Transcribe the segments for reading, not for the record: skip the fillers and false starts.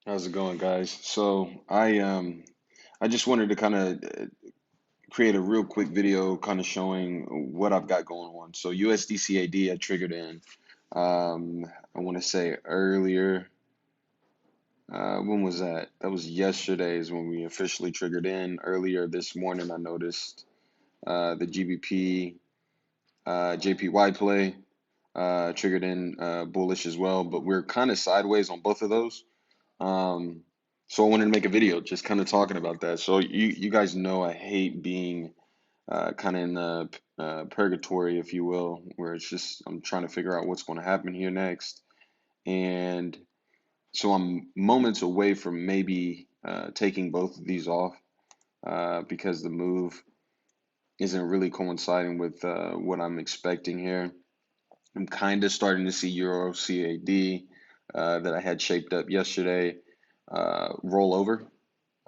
How's it going, guys? I just wanted to kind of create a real quick video kind of showing what I've got going on. So USDCAD I triggered in I want to say earlier. When was that? That was yesterday is when we officially triggered in. Earlier this morning I noticed the GBP JPY play triggered in bullish as well, but we're kind of sideways on both of those. Um, so I wanted to make a video just kind of talking about that. So you guys know I hate being kind of in the purgatory, if you will, where it's just I'm trying to figure out what's going to happen here next. And so I'm moments away from maybe taking both of these off because the move isn't really coinciding with what I'm expecting here. I'm kind of starting to see Euro CAD that I had shaped up yesterday roll over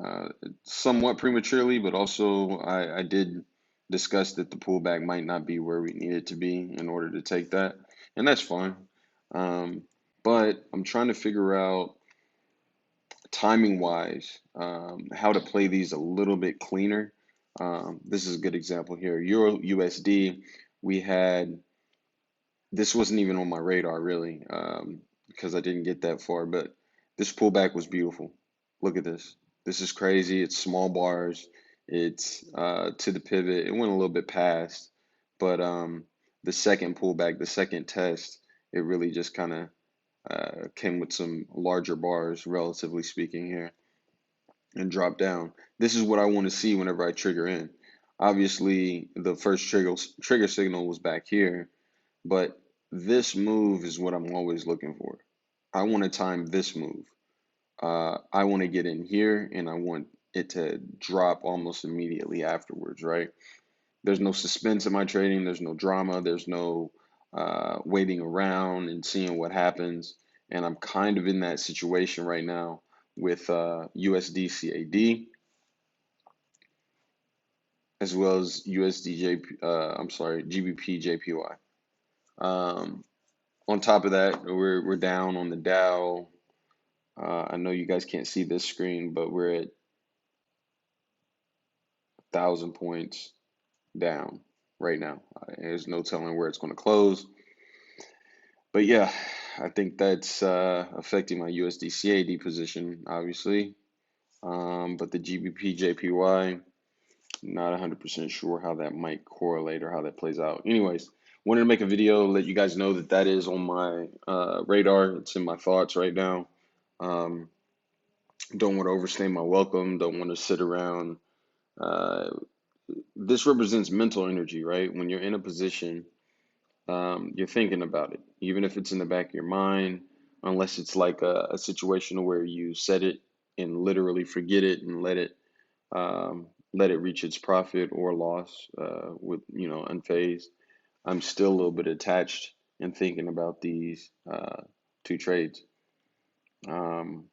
uh, somewhat prematurely, but also I did discuss that the pullback might not be where we need it to be in order to take that, and that's fine. Um, but I'm trying to figure out timing wise how to play these a little bit cleaner. This is a good example here. Euro USD, we had this wasn't even on my radar really because I didn't get that far, but this pullback was beautiful. Look at this. This is crazy. It's small bars. It's to the pivot. It went a little bit past, but the second pullback, the second test, it really just kind of came with some larger bars, relatively speaking here, and dropped down. This is what I want to see whenever I trigger in. Obviously, the first trigger signal was back here, but this move is what I'm always looking for. I want to time this move. I want to get in here and I want it to drop almost immediately afterwards, right? There's no suspense in my trading. There's no drama. There's no waiting around and seeing what happens. And I'm kind of in that situation right now with USD as well as I'm sorry, GBP JPY. Um, on top of that, we're down on the Dow. I know you guys can't see this screen, but we're at 1,000 points down right now. There's no telling where it's going to close. But yeah, I think that's affecting my USD CAD position, obviously. But the GBP JPY, not 100% sure how that might correlate or how that plays out. Anyways, wanted to make a video, let you guys know that that is on my radar. It's in my thoughts right now. Um, don't want to overstay my welcome. Don't want to sit around. Uh, this represents mental energy, right? When you're in a position, you're thinking about it, even if it's in the back of your mind, unless it's like a situation where you set it and literally forget it and let it reach its profit or loss with unfazed. I'm still a little bit attached and thinking about these two trades. Um,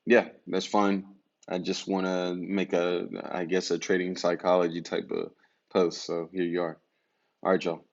Yeah, that's fine. I just want to make I guess, a trading psychology type of post. So here you are. All right, y'all.